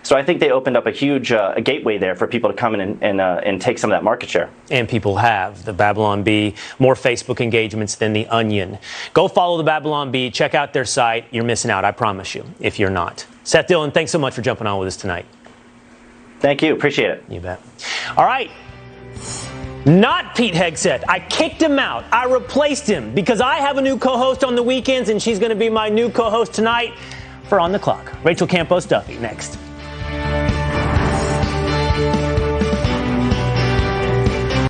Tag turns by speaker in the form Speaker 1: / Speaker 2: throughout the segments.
Speaker 1: So I think they opened up a huge a gateway there for people to come in and take some of that market share.
Speaker 2: And people have. The Babylon Bee, more Facebook engagements than The Onion. Go follow the Babylon Bee. Check out their site. You're missing out, I promise you, if you're not. Seth Dillon, thanks so much for jumping on with us tonight.
Speaker 1: Thank you. Appreciate it.
Speaker 2: You bet. All right. Not Pete Hegseth. I kicked him out. I replaced him because I have a new co-host on the weekends, and she's going to be my new co-host tonight for On the Clock. Rachel Campos Duffy, next.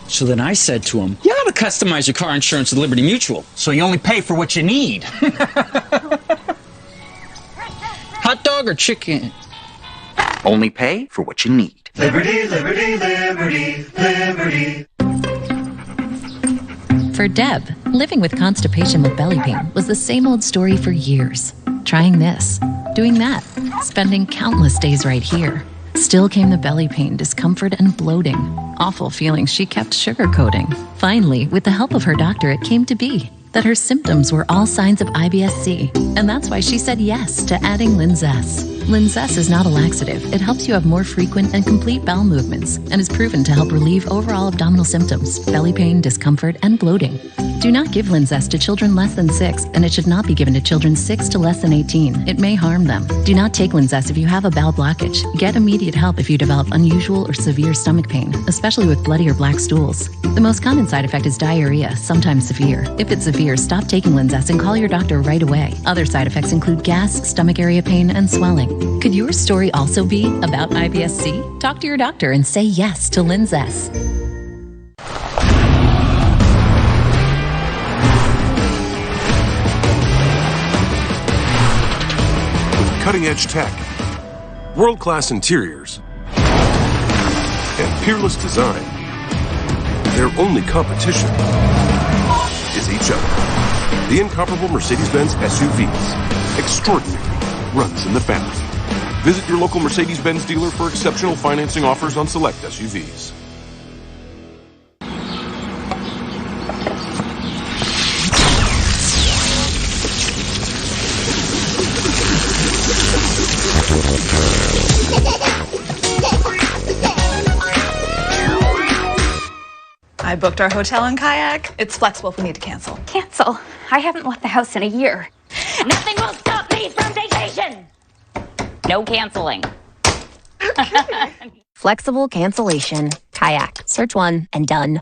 Speaker 3: So then I said to him, you ought to customize your car insurance with Liberty Mutual, so you only pay for what you need. Hot dog or chicken?
Speaker 4: Only pay for what you need.
Speaker 5: Liberty, liberty, liberty, liberty.
Speaker 6: For Deb, living with constipation with belly pain was the same old story for years. Trying this, doing that, spending countless days right here. Still came the belly pain, discomfort, and bloating. Awful feelings she kept sugarcoating. Finally, with the help of her doctor, it came to be that her symptoms were all signs of IBS-C. And that's why she said yes to adding Linzess. Linzess is not a laxative. It helps you have more frequent and complete bowel movements and is proven to help relieve overall abdominal symptoms, belly pain, discomfort, and bloating. Do not give Linzess to children less than 6, and it should not be given to children 6 to less than 18. It may harm them. Do not take Linzess if you have a bowel blockage. Get immediate help if you develop unusual or severe stomach pain, especially with bloody or black stools. The most common side effect is diarrhea, sometimes severe. If it's severe, stop taking Linzess and call your doctor right away. Other side effects include gas, stomach area pain, and swelling. Could your story also be about IBS-C? Talk to your doctor and say yes to Linzess.
Speaker 7: With cutting-edge tech, world-class interiors, and peerless design, their only competition is each other. The incomparable Mercedes-Benz SUVs. Extraordinary runs in the family. Visit your local Mercedes-Benz dealer for exceptional financing offers on select SUVs.
Speaker 8: I booked our hotel and kayak. It's flexible if we need to cancel.
Speaker 9: Cancel? I haven't left the house in a year. Nothing will stop me from vacation! No canceling.
Speaker 10: Flexible cancellation. Kayak. Search one and done.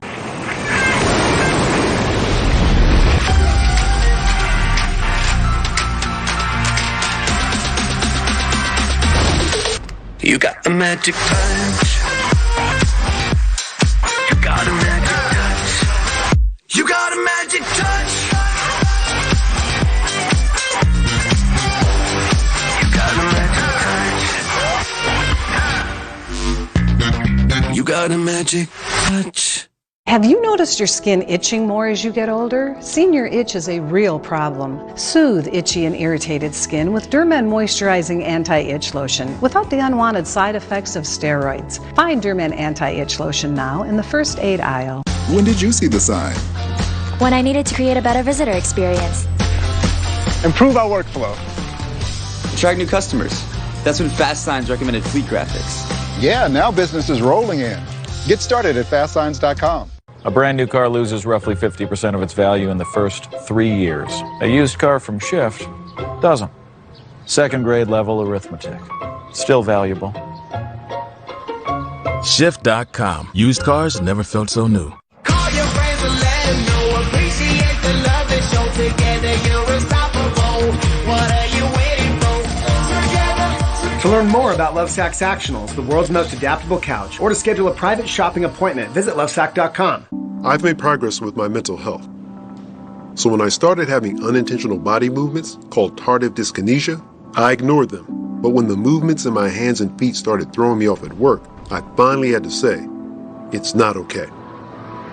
Speaker 5: You got the magic touch. You got a magic touch. You got a magic touch. You got a magic touch. You got a magic touch.
Speaker 11: Have you noticed your skin itching more as you get older? Senior itch is a real problem. Soothe itchy and irritated skin with Dermen Moisturizing Anti-Itch Lotion without the unwanted side effects of steroids. Find Dermen Anti-Itch Lotion now in the first aid aisle.
Speaker 12: When did you see the sign?
Speaker 13: When I needed to create a better visitor experience.
Speaker 14: Improve our workflow.
Speaker 15: Attract new customers. That's when Fast Signs recommended Fleet Graphics.
Speaker 12: Yeah, now business is rolling in. Get started at fastsigns.com.
Speaker 16: A brand new car loses roughly 50% of its value in the first 3 years. A used car from Shift doesn't. Second grade level arithmetic. Still valuable.
Speaker 17: Shift.com. Used cars never felt so new.
Speaker 5: Call your friends and let them know. Appreciate the love and show together. You're unstoppable. What are you waiting for? Together.
Speaker 18: To learn more about Lovesac Sactionals, the world's most adaptable couch, or to schedule a private shopping appointment, visit Lovesac.com.
Speaker 7: I've made progress with my mental health. So when I started having unintentional body movements called tardive dyskinesia, I ignored them. But when the movements in my hands and feet started throwing me off at work, I finally had to say, it's not okay.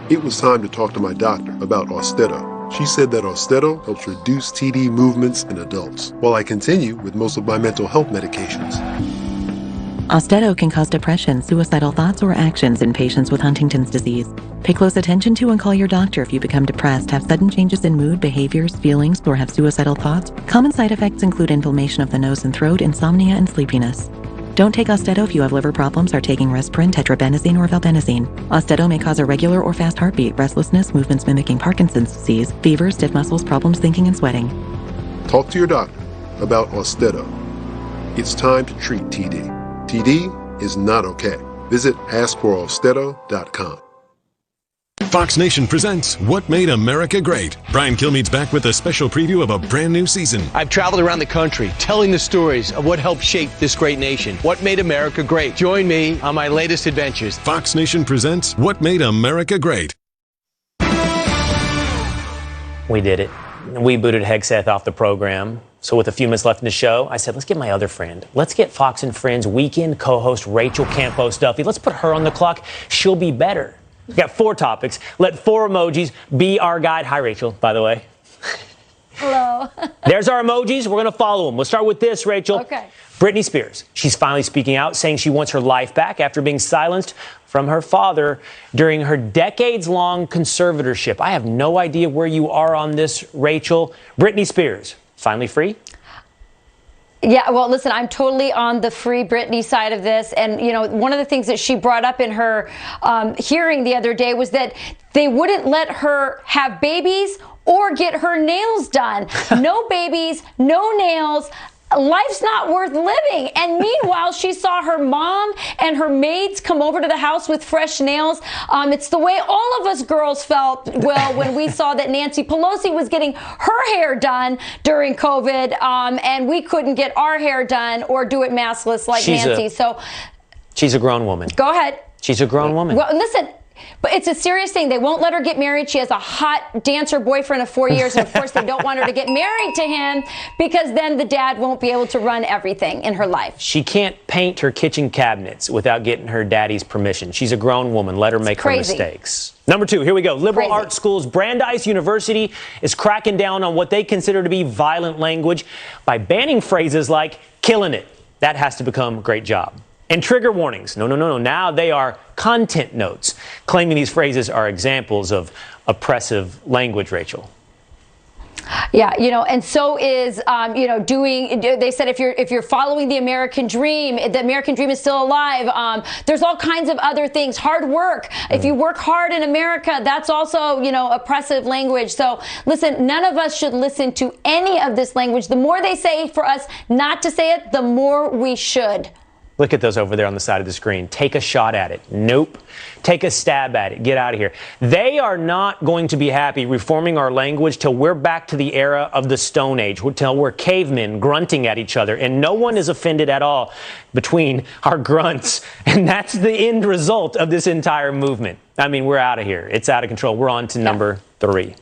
Speaker 7: It was time to talk to my doctor about Austedo. She said that Austedo helps reduce TD movements in adults, while I continue with most of my mental health medications.
Speaker 19: Austedo can cause depression, suicidal thoughts, or actions in patients with Huntington's disease. Pay close attention to and call your doctor if you become depressed, have sudden changes in mood, behaviors, feelings, or have suicidal thoughts. Common side effects include inflammation of the nose and throat, insomnia, and sleepiness. Don't take Austedo if you have liver problems, are taking Resprin, tetrabenazine, or valbenazine. Austedo may cause irregular or fast heartbeat, restlessness, movements mimicking Parkinson's disease, fever, stiff muscles, problems thinking and sweating.
Speaker 7: Talk to your doctor about Austedo. It's time to treat TD. TD is not okay. Visit askforaustedo.com.
Speaker 20: Fox Nation presents What Made America Great. Brian Kilmeade's back with a special preview of a brand new season.
Speaker 21: I've traveled around the country telling the stories of what helped shape this great nation. What made America great. Join me on my latest adventures.
Speaker 20: Fox Nation presents What Made America Great.
Speaker 2: We did it. We booted Hegseth off the program. So with a few minutes left in the show, I said, let's get my other friend. Let's get Fox and Friends weekend co-host Rachel Campos Duffy. Let's put her on the clock. She'll be better. We've got 4 topics. Let 4 emojis be our guide. Hi, Rachel, by the way.
Speaker 9: Hello.
Speaker 2: There's our emojis. We're going to follow them. We'll start with this, Rachel.
Speaker 9: Okay.
Speaker 2: Britney Spears. She's finally speaking out, saying she wants her life back after being silenced from her father during her decades-long conservatorship. I have no idea where you are on this, Rachel. Britney Spears, finally free?
Speaker 9: Yeah, well, listen, I'm totally on the free Britney side of this. And, you know, one of the things that she brought up in her hearing the other day was that they wouldn't let her have babies or get her nails done. No babies, no nails. Life's not worth living. And meanwhile, she saw her mom and her maids come over to the house with fresh nails. It's the way all of us girls felt, Will, when we saw that Nancy Pelosi was getting her hair done during COVID, and we couldn't get our hair done or do it maskless like Nancy.
Speaker 2: She's a grown woman.
Speaker 9: Go ahead.
Speaker 2: She's a grown woman.
Speaker 9: Well, listen. But it's a serious thing. They won't let her get married. She has a hot dancer boyfriend of 4 years. And of course, they don't want her to get married to him because then the dad won't be able to run everything in her life.
Speaker 2: She can't paint her kitchen cabinets without getting her daddy's permission. She's a grown woman. Let her make her mistakes. Number 2, here we go. Liberal arts schools Brandeis University is cracking down on what they consider to be violent language by banning phrases like killing it. That has to become a great job. And trigger warnings. No. Now they are content notes, claiming these phrases are examples of oppressive language, Rachel.
Speaker 9: Yeah, you know, and so is, they said if you're following the American dream is still alive. There's all kinds of other things. Hard work. If you work hard in America, that's also, oppressive language. So listen, none of us should listen to any of this language. The more they say for us not to say it, the more we should.
Speaker 2: Look at those over there on the side of the screen. Take a shot at it. Nope. Take a stab at it. Get out of here. They are not going to be happy reforming our language till we're back to the era of the Stone Age, till we're cavemen grunting at each other, and no one is offended at all between our grunts. And that's the end result of this entire movement. I mean, we're out of here. It's out of control. We're on to number 3.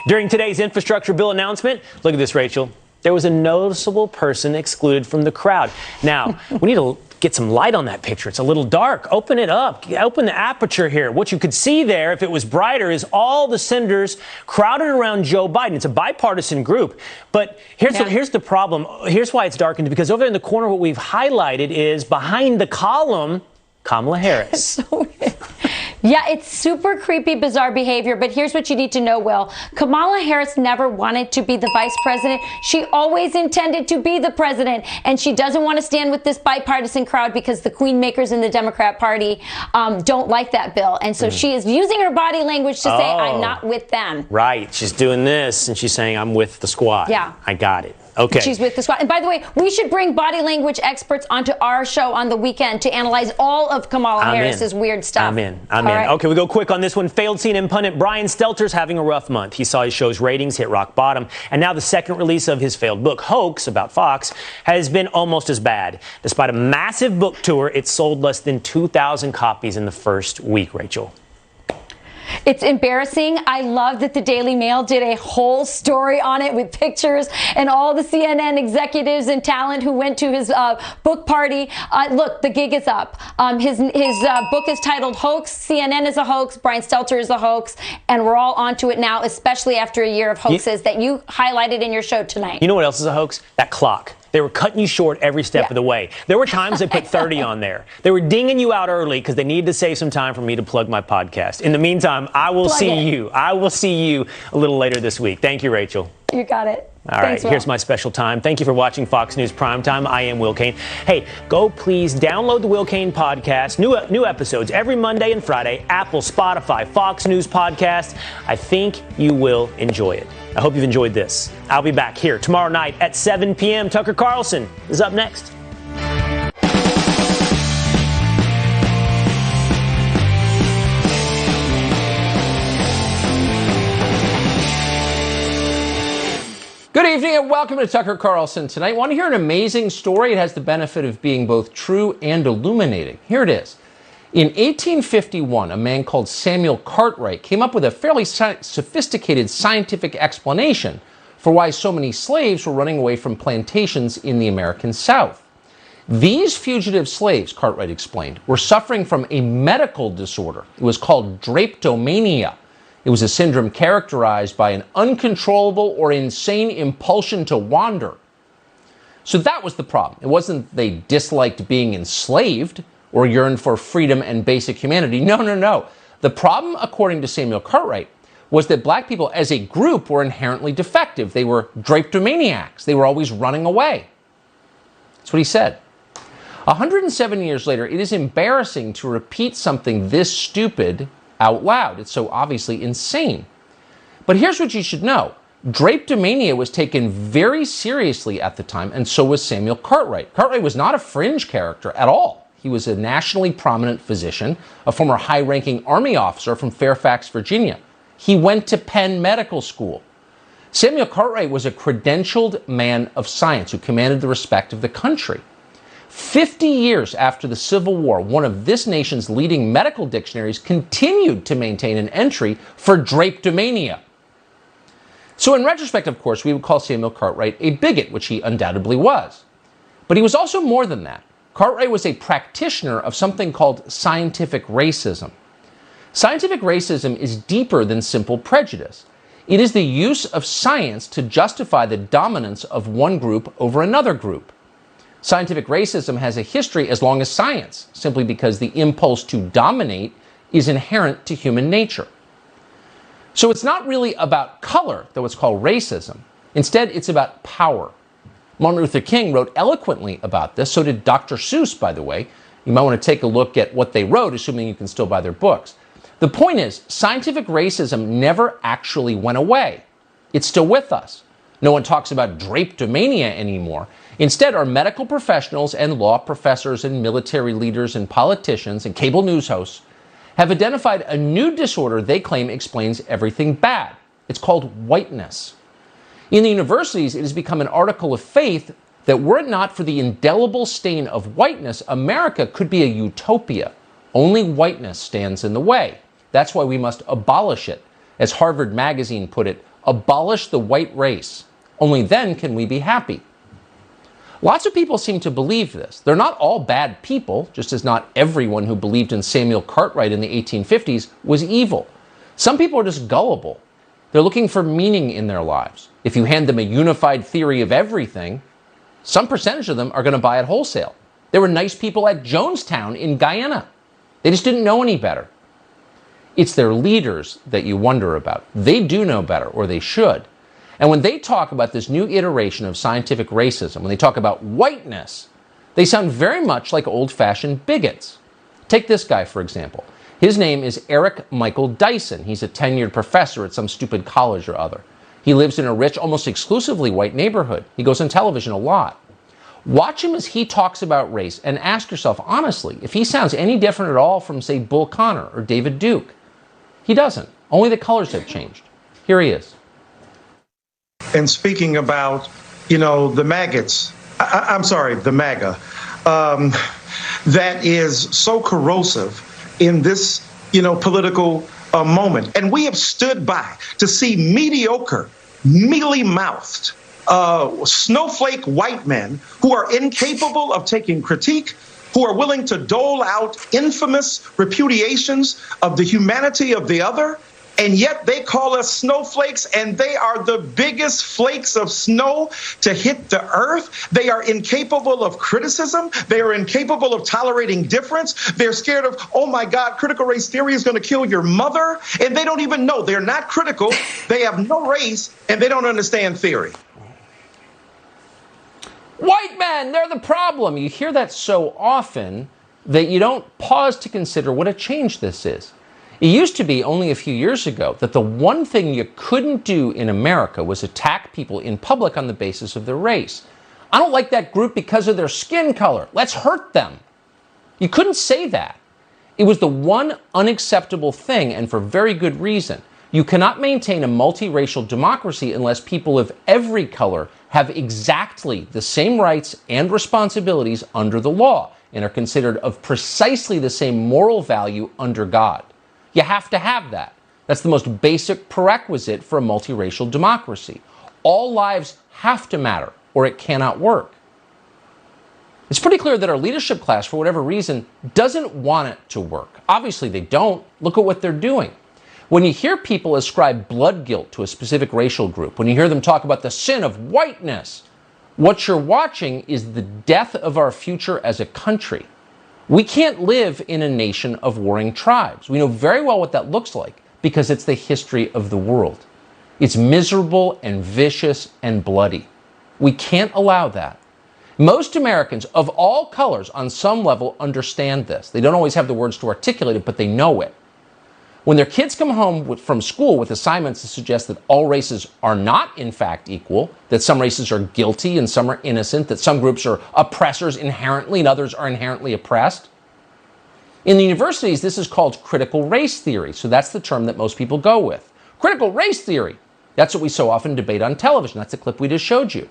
Speaker 2: During today's infrastructure bill announcement, look at this, Rachel. There was a noticeable person excluded from the crowd. Now, we need to get some light on that picture. It's a little dark. Open it up. Open the aperture here. What you could see there, if it was brighter, is all the senators crowded around Joe Biden. It's a bipartisan group. But here's the problem. Here's why it's darkened, because over there in the corner, what we've highlighted is behind the column, Kamala Harris.
Speaker 9: Yeah, it's super creepy, bizarre behavior, but here's what you need to know, Will. Kamala Harris never wanted to be the vice president. She always intended to be the president, and she doesn't want to stand with this bipartisan crowd because the queen makers in the Democrat Party don't like that bill. And so she is using her body language to say, I'm not with them.
Speaker 2: Right. She's doing this, and she's saying, I'm with the squad.
Speaker 9: Yeah.
Speaker 2: I got it. Okay.
Speaker 9: She's with the squad. And by the way, we should bring body language experts onto our show on the weekend to analyze all of Kamala Harris's weird stuff.
Speaker 2: I'm in. Right. Okay, we go quick on this one. Failed CNN pundit Brian Stelter's having a rough month. He saw his show's ratings hit rock bottom, and now the second release of his failed book, Hoax, about Fox, has been almost as bad. Despite a massive book tour, it sold less than 2,000 copies in the first week, Rachel.
Speaker 9: It's embarrassing. I love that the Daily Mail did a whole story on it with pictures and all the CNN executives and talent who went to his book party. Look, the gig is up. His book is titled Hoax. CNN is a hoax. Brian Stelter is a hoax. And we're all onto it now, especially after a year of hoaxes that you highlighted in your show tonight.
Speaker 2: You know what else is a hoax? That clock. They were cutting you short every step of the way. There were times they put 30 on there. They were dinging you out early because they needed to save some time for me to plug my podcast. In the meantime, I will see you a little later this week. Thank you, Rachel.
Speaker 9: You got it.
Speaker 2: All right, here's my special time. Thank you for watching Fox News Primetime. I am Will Cain. Hey, go please download the Will Cain podcast. New episodes every Monday and Friday. Apple, Spotify, Fox News Podcast. I think you will enjoy it. I hope you've enjoyed this. I'll be back here tomorrow night at 7 p.m. Tucker Carlson is up next.
Speaker 1: Good evening and welcome to Tucker Carlson Tonight. Want to hear an amazing story? It has the benefit of being both true and illuminating. Here it is. In 1851, a man called Samuel Cartwright came up with a fairly sophisticated scientific explanation for why so many slaves were running away from plantations in the American South. These fugitive slaves, Cartwright explained, were suffering from a medical disorder. It was called drapetomania. It was a syndrome characterized by an uncontrollable or insane impulsion to wander. So that was the problem. It wasn't they disliked being enslaved or yearned for freedom and basic humanity. No. The problem, according to Samuel Cartwright, was that black people as a group were inherently defective. They were drapetomaniacs. They were always running away. That's what he said. 107 years later, it is embarrassing to repeat something this stupid out loud. It's so obviously insane. But here's what you should know. Drapetomania was taken very seriously at the time, and so was Samuel Cartwright. Cartwright was not a fringe character at all. He was a nationally prominent physician, a former high-ranking Army officer from Fairfax, Virginia. He went to Penn Medical School. Samuel Cartwright was a credentialed man of science who commanded the respect of the country. 50 years after the Civil War, one of this nation's leading medical dictionaries continued to maintain an entry for drapetomania. So in retrospect, of course, we would call Samuel Cartwright a bigot, which he undoubtedly was. But he was also more than that. Cartwright was a practitioner of something called scientific racism. Scientific racism is deeper than simple prejudice. It is the use of science to justify the dominance of one group over another group. Scientific racism has a history as long as science, simply because the impulse to dominate is inherent to human nature. So it's not really about color, though it's called racism. Instead, it's about power. Martin Luther King wrote eloquently about this. So did Dr. Seuss, by the way. You might want to take a look at what they wrote, assuming you can still buy their books. The point is, scientific racism never actually went away. It's still with us. No one talks about drapetomania anymore. Instead, our medical professionals and law professors and military leaders and politicians and cable news hosts have identified a new disorder they claim explains everything bad. It's called whiteness. In the universities, it has become an article of faith that were it not for the indelible stain of whiteness, America could be a utopia. Only whiteness stands in the way. That's why we must abolish it. As Harvard Magazine put it, abolish the white race. Only then can we be happy. Lots of people seem to believe this. They're not all bad people, just as not everyone who believed in Samuel Cartwright in the 1850s was evil. Some people are just gullible. They're looking for meaning in their lives. If you hand them a unified theory of everything, some percentage of them are going to buy it wholesale. There were nice people at Jonestown in Guyana. They just didn't know any better. It's their leaders that you wonder about. They do know better, or they should. And when they talk about this new iteration of scientific racism, when they talk about whiteness, they sound very much like old-fashioned bigots. Take this guy, for example. His name is Eric Michael Dyson. He's a tenured professor at some stupid college or other. He lives in a rich, almost exclusively white neighborhood. He goes on television a lot. Watch him as he talks about race and ask yourself, honestly, if he sounds any different at all from, say, Bull Connor or David Duke. He doesn't. Only the colors have changed. Here he is.
Speaker 22: And speaking about, the maggots, the MAGA, that is so corrosive in this, political moment. And we have stood by to see mediocre, mealy-mouthed, snowflake white men who are incapable of taking critique, who are willing to dole out infamous repudiations of the humanity of the other, And yet they call us snowflakes, and they are the biggest flakes of snow to hit the earth. They are incapable of criticism. They are incapable of tolerating difference. They're scared of, oh my God, critical race theory is going to kill your mother. And they don't even know. They're not critical. They have no race, and they don't understand theory.
Speaker 1: White men, they're the problem. You hear that so often that you don't pause to consider what a change this is. It used to be only a few years ago that the one thing you couldn't do in America was attack people in public on the basis of their race. I don't like that group because of their skin color. Let's hurt them. You couldn't say that. It was the one unacceptable thing, and for very good reason. You cannot maintain a multiracial democracy unless people of every color have exactly the same rights and responsibilities under the law and are considered of precisely the same moral value under God. You have to have that. That's the most basic prerequisite for a multiracial democracy. All lives have to matter, or it cannot work. It's pretty clear that our leadership class, for whatever reason, doesn't want it to work. Obviously, they don't. Look at what they're doing. When you hear people ascribe blood guilt to a specific racial group, when you hear them talk about the sin of whiteness, what you're watching is the death of our future as a country. We can't live in a nation of warring tribes. We know very well what that looks like because it's the history of the world. It's miserable and vicious and bloody. We can't allow that. Most Americans of all colors on some level understand this. They don't always have the words to articulate it, but they know it. When their kids come home from school with assignments that suggest that all races are not, in fact, equal, that some races are guilty and some are innocent, that some groups are oppressors inherently and others are inherently oppressed. In the universities, this is called critical race theory, so that's the term that most people go with. Critical race theory. That's what we so often debate on television. That's the clip we just showed you.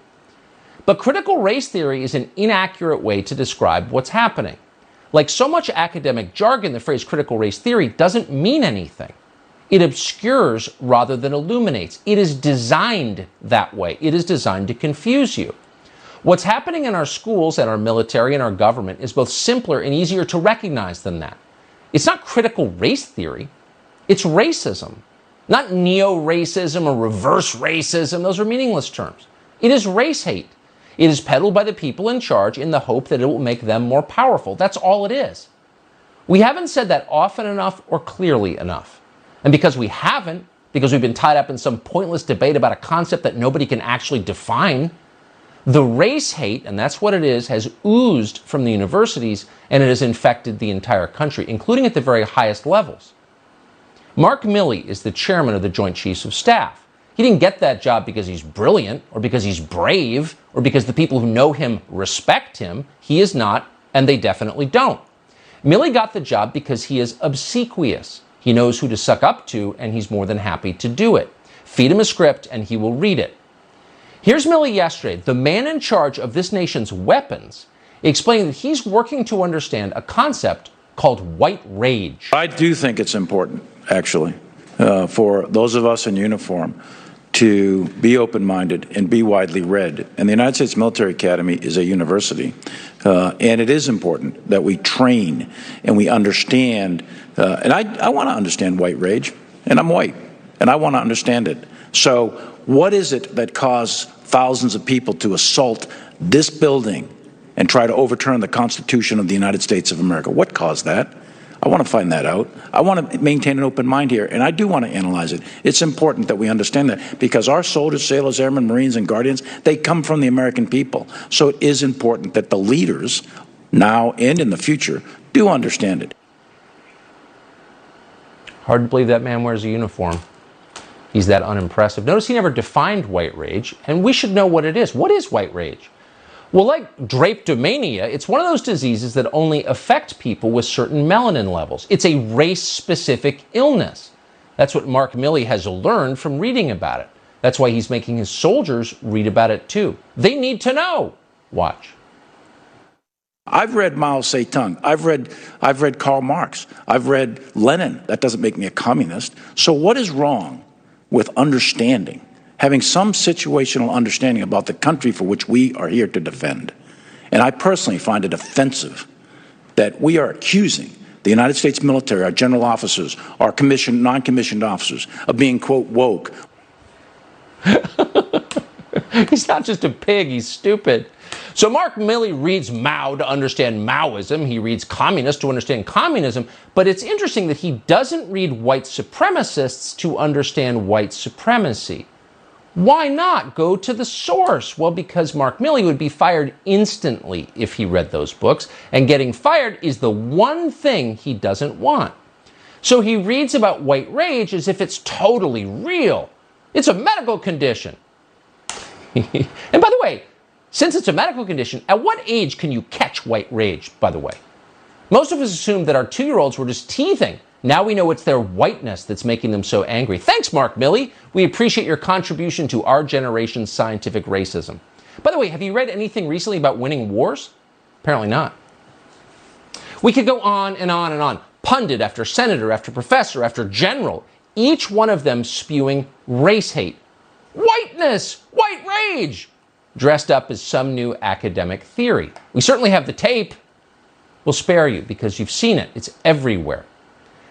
Speaker 1: But critical race theory is an inaccurate way to describe what's happening. Like so much academic jargon, the phrase critical race theory doesn't mean anything. It obscures rather than illuminates. It is designed that way. It is designed to confuse you. What's happening in our schools and our military and our government is both simpler and easier to recognize than that. It's not critical race theory. It's racism. Not neo-racism or reverse racism. Those are meaningless terms. It is race hate. It is peddled by the people in charge in the hope that it will make them more powerful. That's all it is. We haven't said that often enough or clearly enough. And because we haven't, because we've been tied up in some pointless debate about a concept that nobody can actually define, the race hate, and that's what it is, has oozed from the universities, and it has infected the entire country, including at the very highest levels. Mark Milley is the chairman of the Joint Chiefs of Staff. He didn't get that job because he's brilliant or because he's brave or because the people who know him respect him. He is not, and they definitely don't. Milley got the job because he is obsequious. He knows who to suck up to, and he's more than happy to do it. Feed him a script, and he will read it. Here's Milley yesterday, the man in charge of this nation's weapons, explaining that he's working to understand a concept called white rage.
Speaker 3: I do think it's important, actually, for those of us in uniform to be open-minded and be widely read. And the United States Military Academy is a university, and it is important that we train and we understand, and I want to understand white rage, and I'm white, and I want to understand it. So what is it that caused thousands of people to assault this building and try to overturn the Constitution of the United States of America? What caused that? I want to find that out. I want to maintain an open mind here, and I do want to analyze it. It's important that we understand that because our soldiers, sailors, airmen, Marines, and Guardians, they come from the American people. So it is important that the leaders, now and in the future, do understand it.
Speaker 1: Hard to believe that man wears a uniform. He's that unimpressive. Notice he never defined white rage, and we should know what it is. What is white rage? Well, like drapetomania, it's one of those diseases that only affect people with certain melanin levels. It's a race-specific illness. That's what Mark Milley has learned from reading about it. That's why he's making his soldiers read about it too. They need to know. Watch.
Speaker 3: I've read Mao Zedong. I've read Karl Marx. I've read Lenin. That doesn't make me a communist. So what is wrong with understanding, having some situational understanding about the country for which we are here to defend? And I personally find it offensive that we are accusing the United States military, our general officers, our commissioned, non-commissioned officers, of being, quote, woke.
Speaker 1: He's not just a pig, he's stupid. So Mark Milley reads Mao to understand Maoism. He reads communist to understand communism. But it's interesting that he doesn't read white supremacists to understand white supremacy. Why not go to the source? Well, because Mark Milley would be fired instantly if he read those books. And getting fired is the one thing he doesn't want. So he reads about white rage as if it's totally real. It's a medical condition. And by the way, since it's a medical condition, at what age can you catch white rage, by the way? Most of us assumed that our 2-year-olds were just teething. Now we know it's their whiteness that's making them so angry. Thanks, Mark Milley. We appreciate your contribution to our generation's scientific racism. By the way, have you read anything recently about winning wars? Apparently not. We could go on and on and on. Pundit after senator, after professor, after general, each one of them spewing race hate. Whiteness! White rage! Dressed up as some new academic theory. We certainly have the tape. We'll spare you because you've seen it. It's everywhere.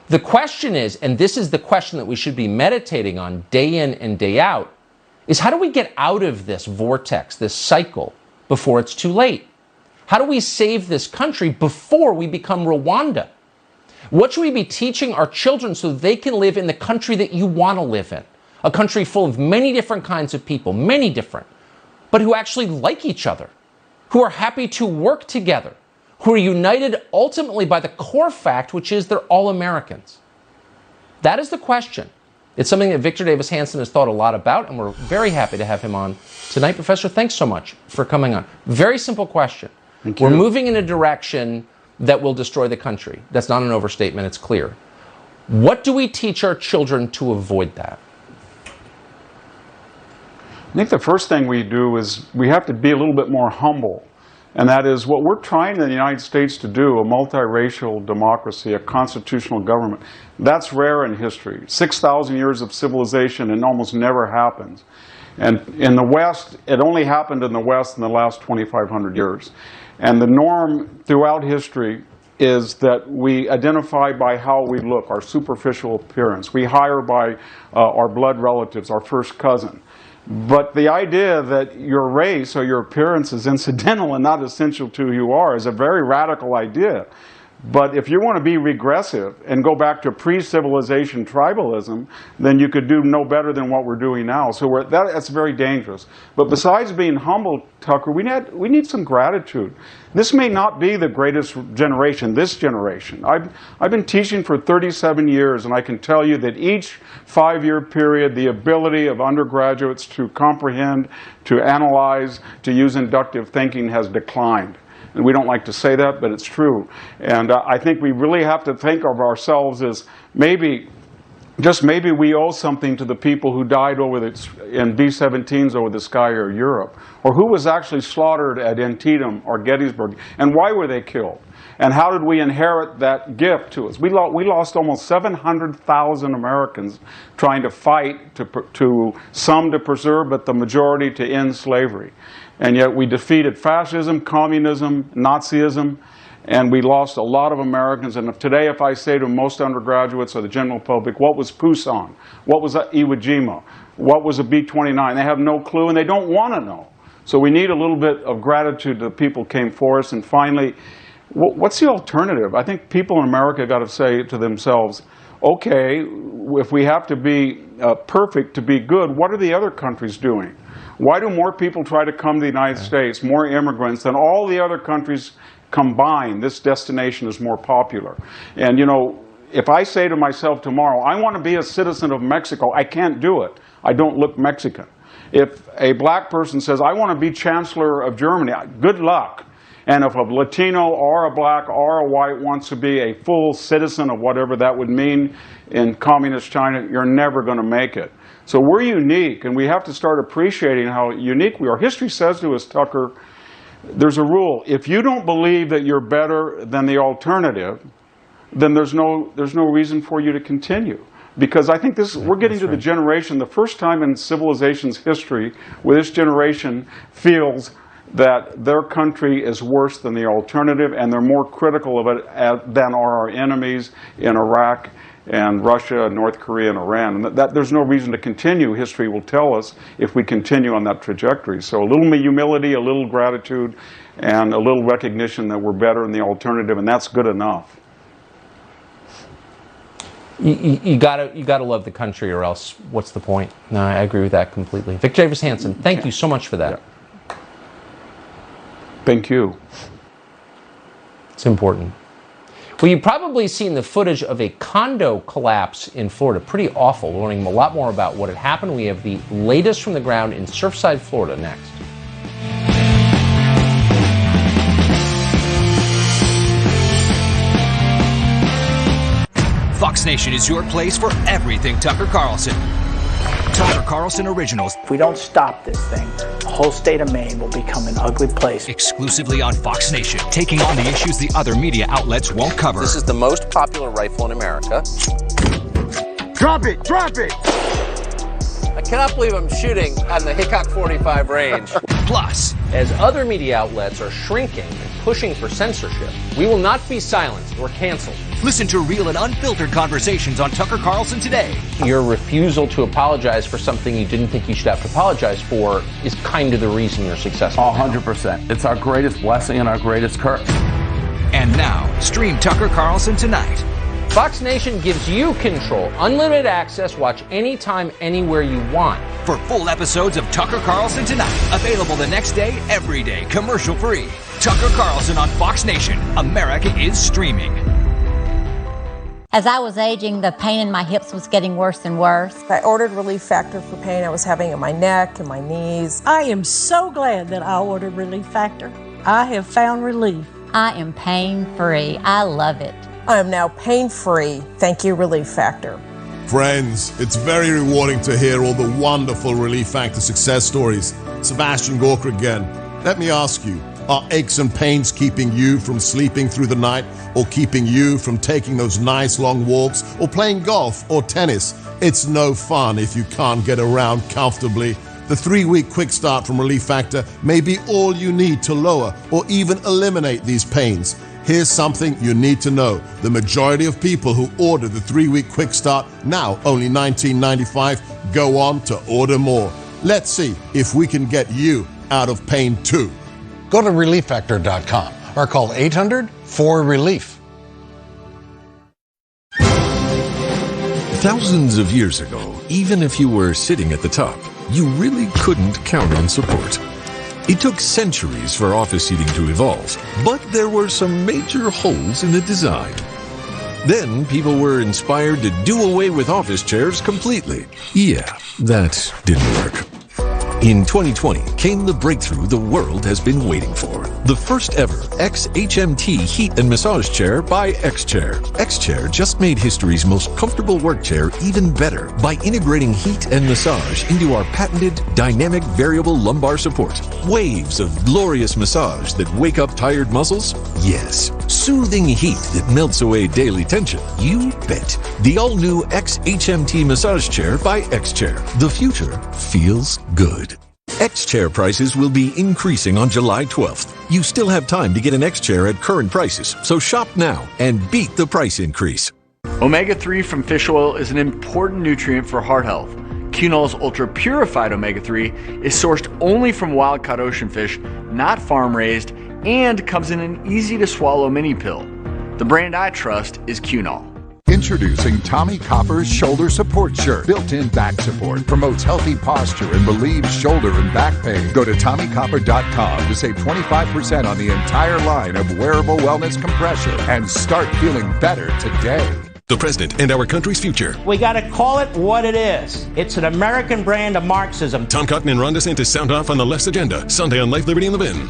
Speaker 1: The question is, and this is the question that we should be meditating on day in and day out, is how do we get out of this vortex, this cycle, before it's too late? How do we save this country before we become Rwanda? What should we be teaching our children so they can live in the country that you want to live in? A country full of many different kinds of people, many different, but who actually like each other, who are happy to work together, who are united ultimately by the core fact, which is they're all Americans. That is the question. It's something that Victor Davis Hanson has thought a lot about, and we're very happy to have him on tonight. Professor, thanks so much for coming on. Very simple question.
Speaker 4: Thank you.
Speaker 1: We're moving in a direction that will destroy the country. That's not an overstatement, it's clear. What do we teach our children to avoid that?
Speaker 4: I think the first thing we do is we have to be a little bit more humble. And that is what we're trying in the United States to do, a multiracial democracy, a constitutional government. That's rare in history. 6,000 years of civilization and almost never happens. And in the West, it only happened in the West in the last 2,500 years. And the norm throughout history is that we identify by how we look, our superficial appearance. We hire by our blood relatives, our first cousin. But the idea that your race or your appearance is incidental and not essential to who you are is a very radical idea. But if you want to be regressive and go back to pre-civilization tribalism, then you could do no better than what we're doing now. So that's very dangerous. But besides being humble, Tucker, we need some gratitude. This may not be the greatest generation, this generation. I've been teaching for 37 years, and I can tell you that each 5-year period, the ability of undergraduates to comprehend, to analyze, to use inductive thinking has declined. And we don't like to say that, but it's true. And I think we really have to think of ourselves as maybe, just maybe we owe something to the people who died in B-17s over the sky or Europe, or who was actually slaughtered at Antietam or Gettysburg, and why were they killed? And how did we inherit that gift to us? We lost almost 700,000 Americans trying to fight, some to preserve, but the majority to end slavery. And yet we defeated fascism, communism, Nazism, and we lost a lot of Americans. And today, if I say to most undergraduates or the general public, what was Pusan? What was Iwo Jima? What was a B-29? They have no clue, and they don't want to know. So we need a little bit of gratitude to the people who came for us. And finally, what's the alternative? I think people in America got to say to themselves, okay, if we have to be perfect to be good, what are the other countries doing? Why do more people try to come to the United States, more immigrants, than all the other countries combined? This destination is more popular. And, you know, if I say to myself tomorrow, I want to be a citizen of Mexico, I can't do it. I don't look Mexican. If a black person says, I want to be Chancellor of Germany, good luck. And if a Latino or a black or a white wants to be a full citizen of whatever that would mean in communist China, you're never going to make it. So we're unique, and we have to start appreciating how unique we are. History says to us, Tucker, there's a rule. If you don't believe that you're better than the alternative, then there's no reason for you to continue. Because I think we're getting to the generation, the first time in civilization's history, where this generation feels that their country is worse than the alternative, and they're more critical of it than are our enemies in Iraq and Russia, North Korea, and Iran. And that there's no reason to continue. History will tell us if we continue on that trajectory. So a little humility, a little gratitude, and a little recognition that we're better than the alternative, and that's good enough.
Speaker 1: You gotta love the country, or else what's the point? No, I agree with that completely. Vic Davis Hanson, thank you so much for that.
Speaker 4: Yeah. Thank you.
Speaker 1: It's important. Well, you've probably seen the footage of a condo collapse in Florida. Pretty awful. We're learning a lot more about what had happened. We have the latest from the ground in Surfside, Florida, next.
Speaker 6: Fox Nation is your place for everything Tucker Carlson. Tucker Carlson Originals.
Speaker 8: If we don't stop this thing, the whole state of Maine will become an ugly place.
Speaker 6: Exclusively on Fox Nation, taking on the issues the other media outlets won't cover.
Speaker 1: This is the most popular rifle in America.
Speaker 14: Drop it! Drop it!
Speaker 1: I cannot believe I'm shooting on the Hickok 45 range.
Speaker 6: Plus,
Speaker 1: as other media outlets are shrinking and pushing for censorship, we will not be silenced or canceled.
Speaker 6: Listen to real and unfiltered conversations on Tucker Carlson today.
Speaker 1: Your refusal to apologize for something you didn't think you should have to apologize for is kind of the reason you're successful.
Speaker 23: 100%. It's our greatest blessing and our greatest curse.
Speaker 6: And now, stream Tucker Carlson tonight.
Speaker 1: Fox Nation gives you control, unlimited access, watch anytime, anywhere you want.
Speaker 6: For full episodes of Tucker Carlson Tonight, available the next day, every day, commercial free. Tucker Carlson on Fox Nation. America is streaming.
Speaker 24: As I was aging, the pain in my hips was getting worse and worse.
Speaker 25: I ordered Relief Factor for pain I was having in my neck and my knees.
Speaker 26: I am so glad that I ordered Relief Factor. I have found relief.
Speaker 24: I am pain-free. I love it.
Speaker 25: I am now pain-free. Thank you, Relief Factor.
Speaker 27: Friends, it's very rewarding to hear all the wonderful Relief Factor success stories. Sebastian Gorka again. Let me ask you, are aches and pains keeping you from sleeping through the night, or keeping you from taking those nice long walks, or playing golf or tennis? It's no fun if you can't get around comfortably. The 3-week quick start from Relief Factor may be all you need to lower or even eliminate these pains. Here's something you need to know. The majority of people who order the 3-week quick start, now only $19.95, go on to order more. Let's see if we can get you out of pain too.
Speaker 28: Go to ReliefFactor.com or call 800-4RELIEF.
Speaker 29: Thousands of years ago, even if you were sitting at the top, you really couldn't count on support. It took centuries for office seating to evolve, but there were some major holes in the design. Then people were inspired to do away with office chairs completely. Yeah, that didn't work. In 2020 came the breakthrough the world has been waiting for. The first ever XHMT heat and massage chair by X-Chair. X-Chair just made history's most comfortable work chair even better by integrating heat and massage into our patented dynamic variable lumbar support. Waves of glorious massage that wake up tired muscles? Yes. Soothing heat that melts away daily tension? You bet. The all-new XHMT massage chair by X-Chair. The future feels good. X-Chair prices will be increasing on July 12th. You still have time to get an X-Chair at current prices, so shop now and beat the price increase.
Speaker 30: Omega-3 from fish oil is an important nutrient for heart health. Cunol's ultra-purified omega-3 is sourced only from wild-caught ocean fish, not farm-raised, and comes in an easy-to-swallow mini pill. The brand I trust is Cunol.
Speaker 31: Introducing Tommy Copper's Shoulder Support Shirt. Built-in back support. Promotes healthy posture and relieves shoulder and back pain. Go to TommyCopper.com to save 25% on the entire line of wearable wellness compression and start feeling better today.
Speaker 20: The president and our country's future.
Speaker 32: We got to call it what it is. It's an American brand of Marxism.
Speaker 20: Tom Cotton and Ron DeSantis sound off on the left's agenda. Sunday on Life, Liberty, and Levin.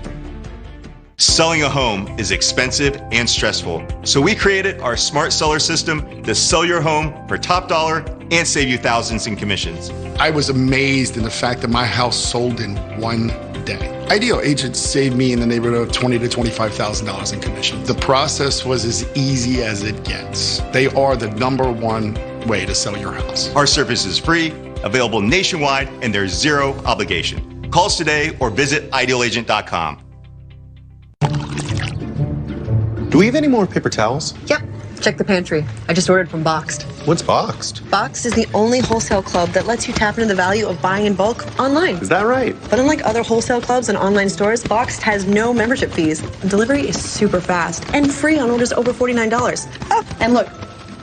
Speaker 33: Selling a home is expensive and stressful, so we created our smart seller system to sell your home for top dollar and save you thousands in commissions.
Speaker 34: I was amazed in the fact that my house sold in one day. Ideal agents saved me in the neighborhood of $20,000 to $25,000 in commission. The process was as easy as it gets. They are the #1 way to sell your house.
Speaker 33: Our service is free, available nationwide, and there's zero obligation. Call us today or visit idealagent.com.
Speaker 2: Do we have any more paper towels?
Speaker 5: Yep. Check the pantry. I just ordered from Boxed.
Speaker 2: What's Boxed?
Speaker 5: Boxed is the only wholesale club that lets you tap into the value of buying in bulk online.
Speaker 2: Is that right?
Speaker 5: But unlike other wholesale clubs and online stores, Boxed has no membership fees. Delivery is super fast and free on orders over $49. Oh, and look,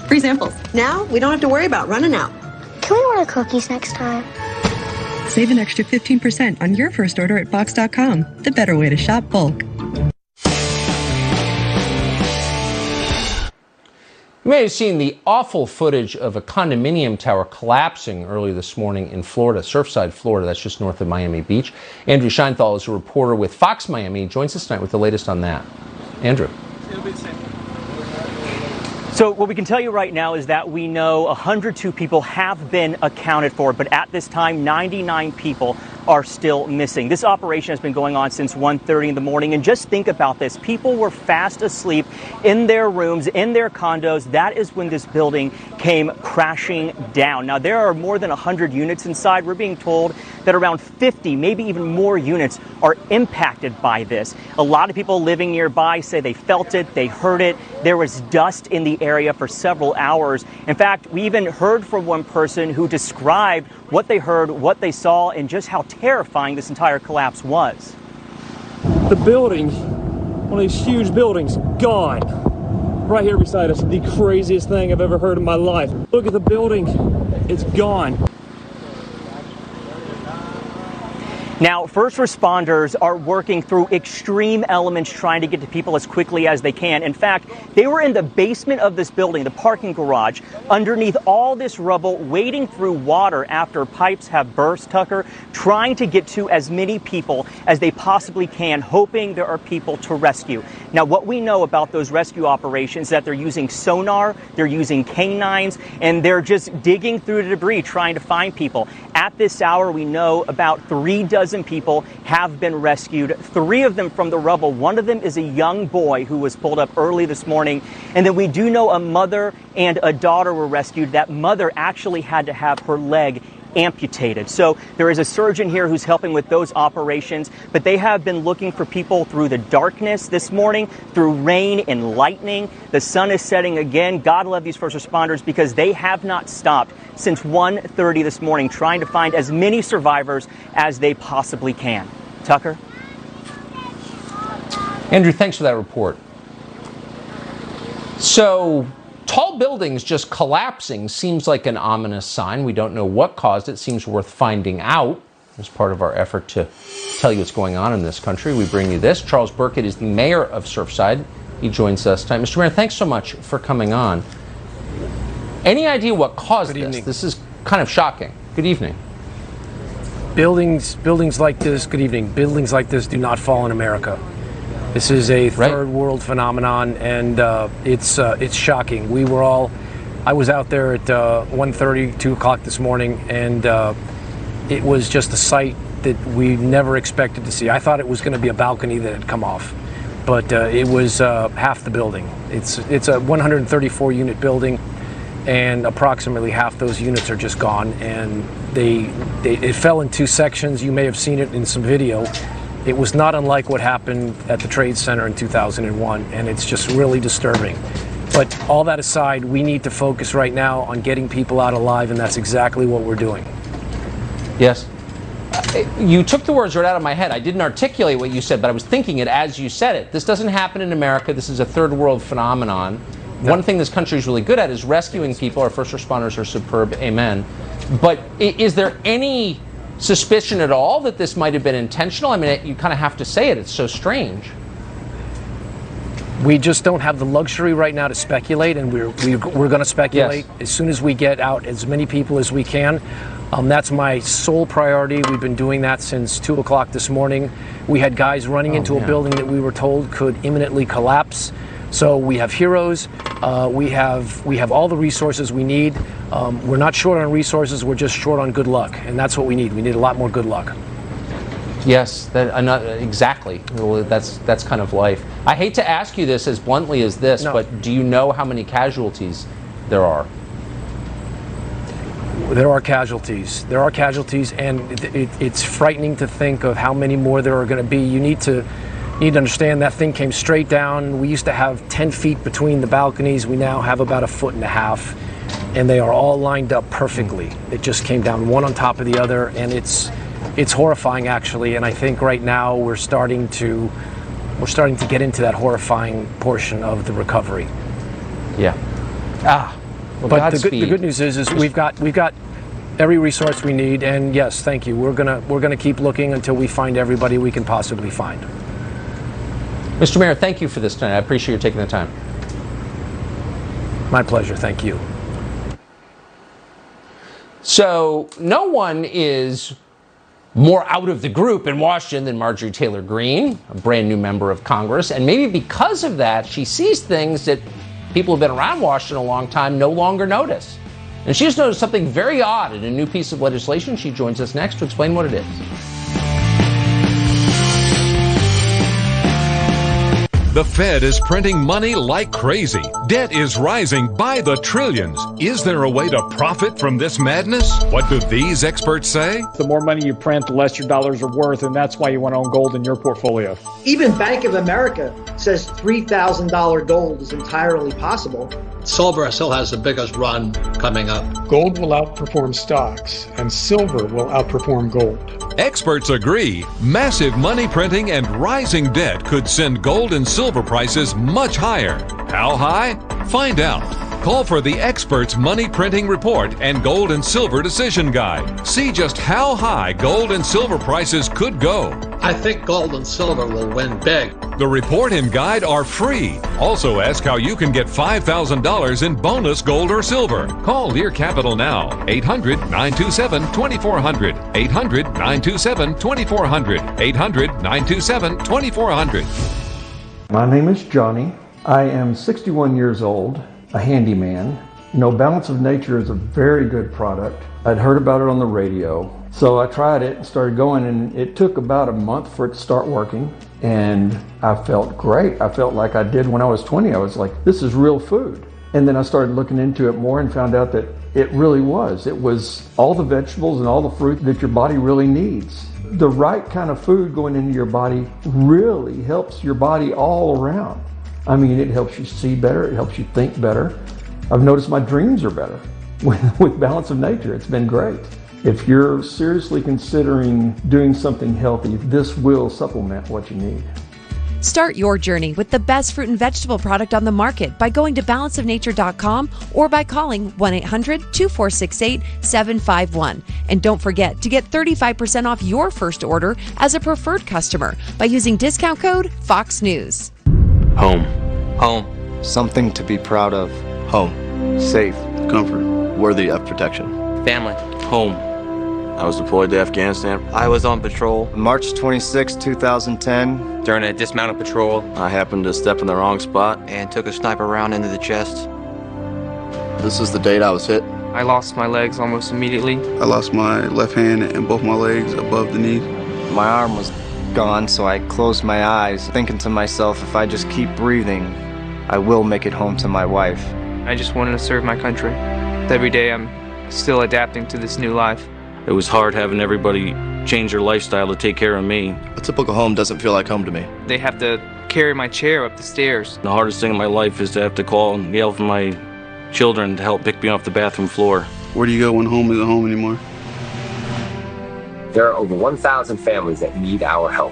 Speaker 5: free samples. Now we don't have to worry about running out.
Speaker 7: Can we order cookies next time?
Speaker 9: Save an extra 15% on your first order at Box.com, the better way to shop bulk.
Speaker 1: You may have seen the awful footage of a condominium tower collapsing early this morning in Florida, Surfside, Florida. That's just north of Miami Beach. Andrew Scheinthal is a reporter with Fox Miami. He joins us tonight with the latest on that. Andrew.
Speaker 10: So what we can tell you right now is that we know 102 people have been accounted for, but at this time, 99 people are still missing. This operation has been going on since 1:30 in the morning, and just think about this. People were fast asleep in their rooms, in their condos. That is when this building came crashing down. Now, there are more than 100 units inside. We're being told that around 50, maybe even more units are impacted by this. A lot of people living nearby say they felt it, they heard it. There was dust in the area for several hours. In fact, we even heard from one person who described what they heard, what they saw, and just how terrifying this entire collapse was.
Speaker 11: The building, one of these huge buildings, gone. Right here beside us, the craziest thing I've ever heard in my life. Look at the building, it's gone.
Speaker 10: Now, first responders are working through extreme elements trying to get to people as quickly as they can. In fact, they were in the basement of this building, the parking garage, underneath all this rubble, wading through water after pipes have burst, Tucker, trying to get to as many people as they possibly can, hoping there are people to rescue. Now, what we know about those rescue operations is that they're using sonar, they're using canines, and they're just digging through the debris trying to find people. At this hour, we know about 3 dozen people have been rescued, 3 of them from the rubble. One of them is a young boy who was pulled up early this morning. And then we do know a mother and a daughter were rescued. That mother actually had to have her leg amputated. So there is a surgeon here who's helping with those operations, but they have been looking for people through the darkness this morning, through rain and lightning. The sun is setting again. God love these first responders because they have not stopped since 1:30 this morning trying to find as many survivors as they possibly can. Tucker?
Speaker 1: Andrew, thanks for that report. So, tall buildings just collapsing seems like an ominous sign. We don't know what caused it. Seems worth finding out as part of our effort to tell you what's going on in this country. We bring you this. Charles Burkett is the mayor of Surfside. He joins us tonight. Mr. Mayor, thanks so much for coming on. Any idea what caused this? This is kind of shocking. Good evening.
Speaker 12: Buildings like this, good evening, buildings like this do not fall in America. This is a third world phenomenon, and it's shocking. I was out there at 1:30, 2 o'clock this morning, and it was just a sight that we never expected to see. I thought it was going to be a balcony that had come off, but it was half the building. It's a 134 unit building, and approximately half those units are just gone, and it fell in 2 sections. You may have seen it in some video. It was not unlike what happened at the Trade Center in 2001, and it's just really disturbing. But all that aside, we need to focus right now on getting people out alive, and that's exactly what we're doing.
Speaker 1: Yes. You took the words right out of my head. I didn't articulate what you said, but I was thinking it as you said it. This doesn't happen in America. This is a third world phenomenon. No. One thing this country is really good at is rescuing people. Our first responders are superb. Amen. But is there any suspicion at all that this might have been intentional? I mean, you kind of have to say it. It's so strange.
Speaker 12: We just don't have the luxury right now to speculate, and we're going to speculate as soon as we get out as many people as we can. That's my sole priority. We've been doing that since 2 o'clock this morning. We had guys running into a building that we were told could imminently collapse. So we have heroes. We have all the resources we need. We're not short on resources. We're just short on good luck, and that's what we need. We need a lot more good luck.
Speaker 1: Yes, exactly. Well, that's kind of life. I hate to ask you this as bluntly as this, but do you know how many casualties there are?
Speaker 12: There are casualties. There are casualties, and it's frightening to think of how many more there are going to be. You need to understand that thing came straight down. We used to have 10 feet between the balconies. We now have about 1.5 feet, and they are all lined up perfectly. It just came down one on top of the other, and it's horrifying, actually. And I think right now we're starting to get into that horrifying portion of the recovery.
Speaker 1: Yeah. Well,
Speaker 12: but the good news is we've got every resource we need, and yes, thank you. We're gonna keep looking until we find everybody we can possibly find.
Speaker 1: Mr. Mayor, thank you for this tonight. I appreciate you taking the time.
Speaker 12: My pleasure. Thank you.
Speaker 1: So no one is more out of the group in Washington than Marjorie Taylor Greene, a brand new member of Congress, and maybe because of that, she sees things that people who've been around Washington a long time no longer notice. And she just noticed something very odd in a new piece of legislation. She joins us next to explain what it is.
Speaker 29: The Fed is printing money like crazy. Debt is rising by the trillions. Is there a way to profit from this madness? What do these experts say?
Speaker 11: The more money you print, the less your dollars are worth, and that's why you want to own gold in your portfolio.
Speaker 3: Even Bank of America says $3,000 gold is entirely possible.
Speaker 4: Silver still has the biggest run coming up.
Speaker 6: Gold will outperform stocks, and silver will outperform gold.
Speaker 29: Experts agree. Massive money printing and rising debt could send gold and silver prices much higher. How high? Find out. Call for the experts' money printing report and gold and silver decision guide. See just how high gold and silver prices could go.
Speaker 4: I think gold and silver will win big.
Speaker 29: The report and guide are free. Also ask how you can get $5,000 in bonus gold or silver. Call Lear Capital now. 800-927-2400. 800-927-2400. 800-927-2400.
Speaker 8: My name is Johnny. I am 61 years old, a handyman. You know, Balance of Nature is a very good product. I'd heard about it on the radio. So I tried it and started going, and it took about a month for it to start working. And I felt great. I felt like I did when I was 20. I was like, this is real food. And then I started looking into it more and found out that it really was. It was all the vegetables and all the fruit that your body really needs. The right kind of food going into your body really helps your body all around. I mean, it helps you see better. It helps you think better. I've noticed my dreams are better with Balance of Nature. It's been great. If you're seriously considering doing something healthy, this will supplement what you need.
Speaker 13: Start your journey with the best fruit and vegetable product on the market by going to balanceofnature.com or by calling 1-800-2468-751. And don't forget to get 35% off your first order as a preferred customer by using discount code Fox News.
Speaker 14: Home. Home. Something to be proud of. Home. Safe. Comfort. Worthy of protection. Family. Home. I was deployed to Afghanistan. I was on patrol. March 26, 2010. During a dismounted patrol, I happened to step in the wrong spot and took a sniper round into the chest. This is the date I was hit. I lost my legs almost immediately. I lost my left hand and both my legs above the knee. My arm was gone, so I closed my eyes, thinking to myself, if I just keep breathing, I will make it home to my wife. I just wanted to serve my country. Every day I'm still adapting to this new life. It was hard having everybody change their lifestyle to take care of me. A typical home doesn't feel like home to me. They have to carry my chair up the stairs. The hardest thing in my life is to have to call and yell for my children to help pick me off the bathroom floor. Where do you go when home isn't home anymore?
Speaker 15: There are over 1,000 families that need our help.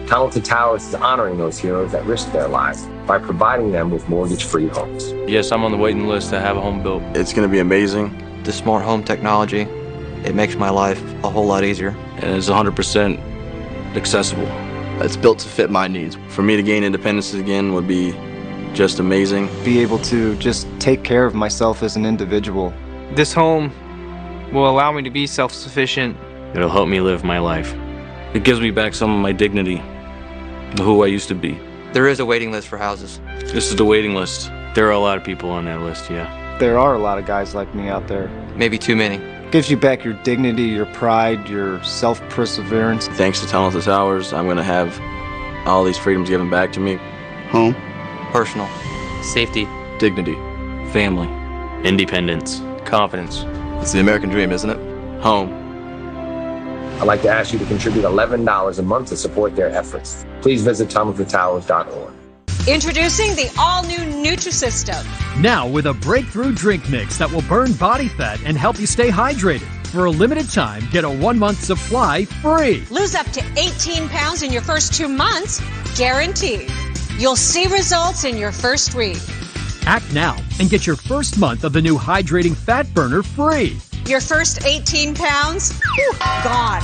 Speaker 15: Talented Towers is honoring those heroes that risk their lives by providing them with mortgage-free homes.
Speaker 14: Yes, I'm on the waiting list to have a home built. It's going to be amazing. The smart home technology, it makes my life a whole lot easier. And it's 100% accessible. It's built to fit my needs. For me to gain independence again would be just amazing. Be able to just take care of myself as an individual. This home will allow me to be self-sufficient. It'll help me live my life. It gives me back some of my dignity, who I used to be. There is a waiting list for houses. This is the waiting list. There are a lot of people on that list, yeah. There are a lot of guys like me out there. Maybe too many. Gives you back your dignity, your pride, your self-perseverance. Thanks to Talented Towers, I'm gonna have all these freedoms given back to me. Home. Personal. Safety. Dignity. Family. Independence. Confidence. It's the American dream, isn't it? Home.
Speaker 15: I'd like to ask you to contribute $11 a month to support their efforts. Please visit TomofTheTowers.org.
Speaker 16: Introducing the all-new Nutrisystem.
Speaker 17: Now with a breakthrough drink mix that will burn body fat and help you stay hydrated. For a limited time, get a 1-month supply free.
Speaker 16: Lose up to 18 pounds in your first 2 months, guaranteed. You'll see results in your first week.
Speaker 17: Act now and get your first month of the new Hydrating Fat Burner free.
Speaker 16: Your first 18 pounds, gone.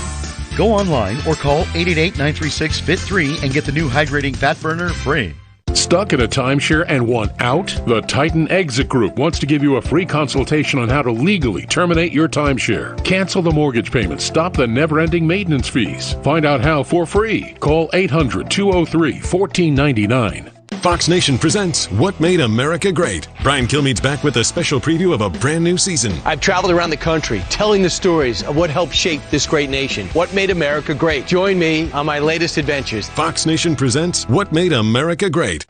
Speaker 18: Go online or call 888-936-FIT3 and get the new Hydrating Fat Burner free.
Speaker 20: Stuck in a timeshare and want out? The Titan Exit Group wants to give you a free consultation on how to legally terminate your timeshare. Cancel the mortgage payments. Stop the never-ending maintenance fees. Find out how for free. Call 800-203-1499. Fox Nation presents What Made America Great. Brian Kilmeade's back with a special preview of a brand new season.
Speaker 19: I've traveled around the country telling the stories of what helped shape this great nation. What made America great. Join me on my latest adventures.
Speaker 20: Fox Nation presents What Made America Great.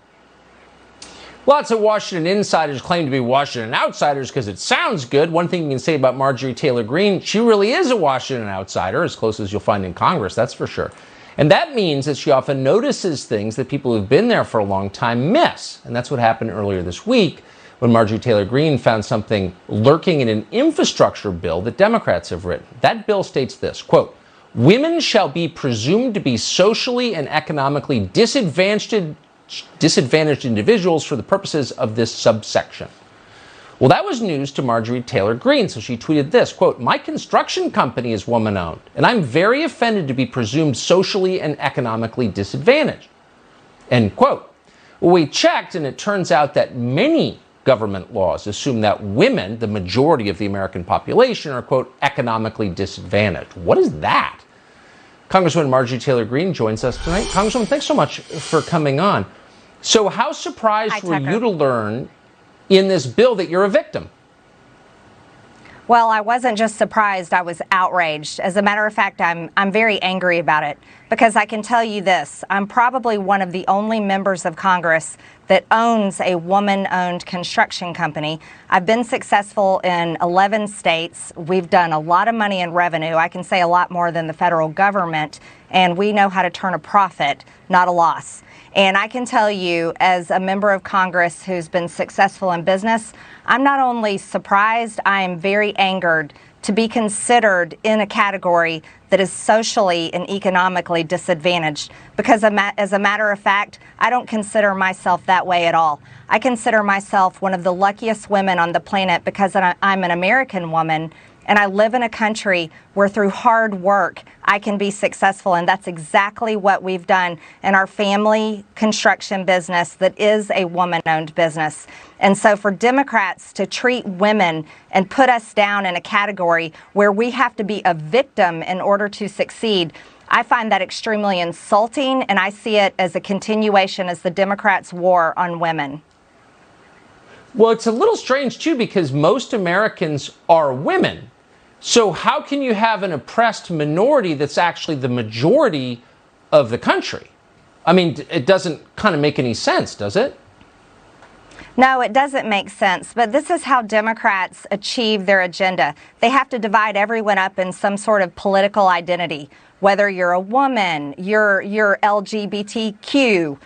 Speaker 1: Lots of Washington insiders claim to be Washington outsiders because it sounds good. One thing you can say about Marjorie Taylor Greene, she really is a Washington outsider, as close as you'll find in Congress, that's for sure. And that means that she often notices things that people who've been there for a long time miss. And that's what happened earlier this week when Marjorie Taylor Greene found something lurking in an infrastructure bill that Democrats have written. That bill states this, quote, "Women shall be presumed to be socially and economically disadvantaged individuals for the purposes of this subsection." Well, that was news to Marjorie Taylor Greene, so she tweeted this, quote, "My construction company is woman-owned, and I'm very offended to be presumed socially and economically disadvantaged," end quote. Well, we checked, and it turns out that many government laws assume that women, the majority of the American population, are, quote, economically disadvantaged. What is that? Congresswoman Marjorie Taylor Greene joins us tonight. Congresswoman, thanks so much for coming on. So how surprised were you to learn in this bill that you're a victim?
Speaker 21: Well, I wasn't just surprised, I was outraged. As a matter of fact, I'm very angry about it because I can tell you this, I'm probably one of the only members of Congress that owns a woman-owned construction company. I've been successful in 11 states. We've done a lot of money in revenue. I can say a lot more than the federal government, and we know how to turn a profit, not a loss. And I can tell you, as a member of Congress who's been successful in business, I'm not only surprised, I am very angered to be considered in a category that is socially and economically disadvantaged. Because as a matter of fact, I don't consider myself that way at all. I consider myself one of the luckiest women on the planet because I'm an American woman. And I live in a country where through hard work, I can be successful. And that's exactly what we've done in our family construction business that is a woman-owned business. And so for Democrats to treat women and put us down in a category where we have to be a victim in order to succeed, I find that extremely insulting. And I see it as a continuation as the Democrats' war on women.
Speaker 1: Well, it's a little strange, too, because most Americans are women. So how can you have an oppressed minority that's actually the majority of the country? I mean, it doesn't kind of make any sense, does it?
Speaker 21: No, it doesn't make sense. But this is how Democrats achieve their agenda. They have to divide everyone up in some sort of political identity, whether you're a woman, you're LGBTQ,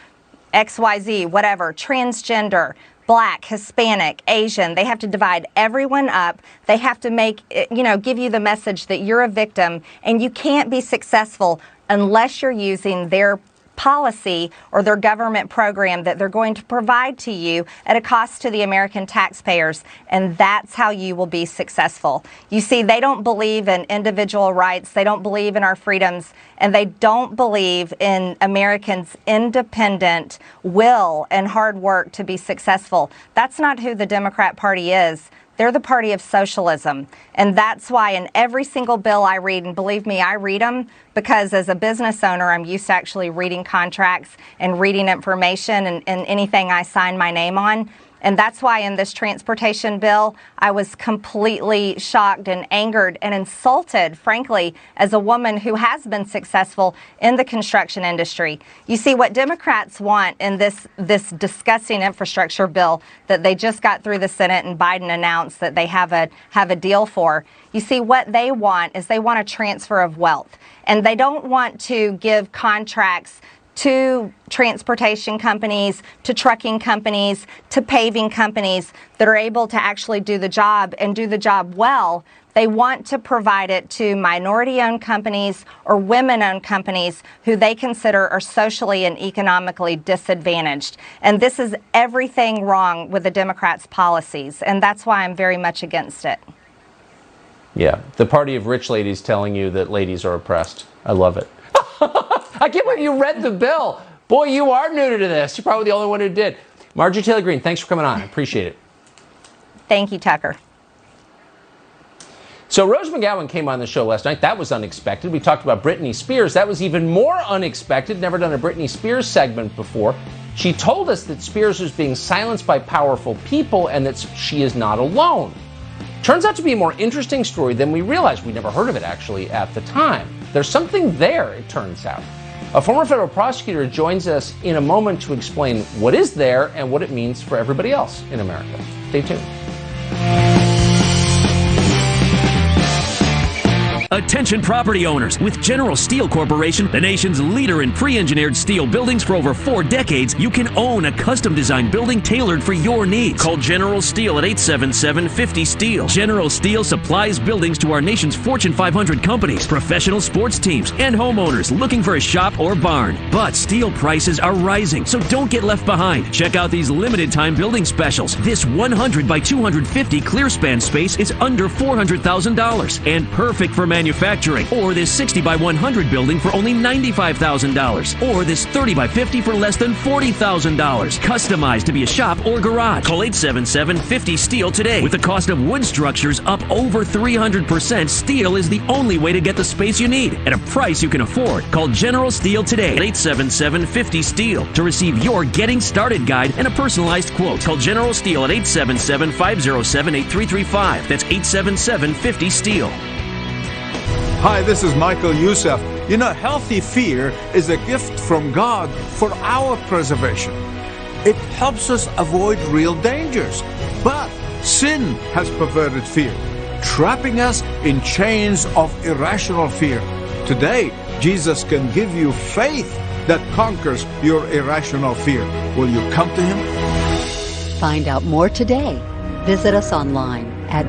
Speaker 21: XYZ, whatever, transgender, Black, Hispanic, Asian. They have to divide everyone up. They have to make, give you the message that you're a victim and you can't be successful unless you're using their policy or their government program that they're going to provide to you at a cost to the American taxpayers. And that's how you will be successful. You see, they don't believe in individual rights. They don't believe in our freedoms. And they don't believe in Americans' independent will and hard work to be successful. That's not who the Democrat Party is. They're the party of socialism. And that's why in every single bill I read, and believe me, I read them because as a business owner, I'm used to actually reading contracts and reading information and anything I sign my name on. And that's why in this transportation bill, I was completely shocked and angered and insulted, frankly, as a woman who has been successful in the construction industry. You see, what Democrats want in this disgusting infrastructure bill that they just got through the Senate and Biden announced that they have a deal for, you see, what they want is they want a transfer of wealth. And they don't want to give contracts to transportation companies, to trucking companies, to paving companies that are able to actually do the job and do the job well. They want to provide it to minority-owned companies or women-owned companies who they consider are socially and economically disadvantaged. And this is everything wrong with the Democrats' policies, and that's why I'm very much against it.
Speaker 1: Yeah, the party of rich ladies telling you that ladies are oppressed. I love it. I can't believe you read the bill. Boy, you are new to this. You're probably the only one who did. Marjorie Taylor Greene, thanks for coming on. I appreciate it.
Speaker 21: Thank you, Tucker.
Speaker 1: So Rose McGowan came on the show last night. That was unexpected. We talked about Britney Spears. That was even more unexpected. Never done a Britney Spears segment before. She told us that Spears was being silenced by powerful people and that she is not alone. Turns out to be a more interesting story than we realized. We never heard of it, actually, at the time. There's something there, it turns out. A former federal prosecutor joins us in a moment to explain what is there and what it means for everybody else in America. Stay tuned.
Speaker 2: Attention property owners. With General Steel Corporation, the nation's leader in pre-engineered steel buildings for over 4 decades, you can own a custom-designed building tailored for your needs. Call General Steel at 877-50-STEEL. General Steel supplies buildings to our nation's Fortune 500 companies, professional sports teams, and homeowners looking for a shop or barn. But steel prices are rising, so don't get left behind. Check out these limited-time building specials. This 100 by 250 clear span space is under $400,000 and perfect for manufacturing. Or this 60 by 100 building for only $95,000. Or this 30 by 50 for less than $40,000. Customized to be a shop or garage. Call 877-50-STEEL today. With the cost of wood structures up over 300%, steel is the only way to get the space you need at a price you can afford. Call General Steel today at 877-50-STEEL to receive your Getting Started guide and a personalized quote. Call General Steel at 877-507-8335. That's 877-50-STEEL.
Speaker 5: Hi, this is Michael Youssef. You know, healthy fear is a gift from God for our preservation. It helps us avoid real dangers. But sin has perverted fear, trapping us in chains of irrational fear. Today, Jesus can give you faith that conquers your irrational fear. Will you come to Him?
Speaker 22: Find out more today. Visit us online at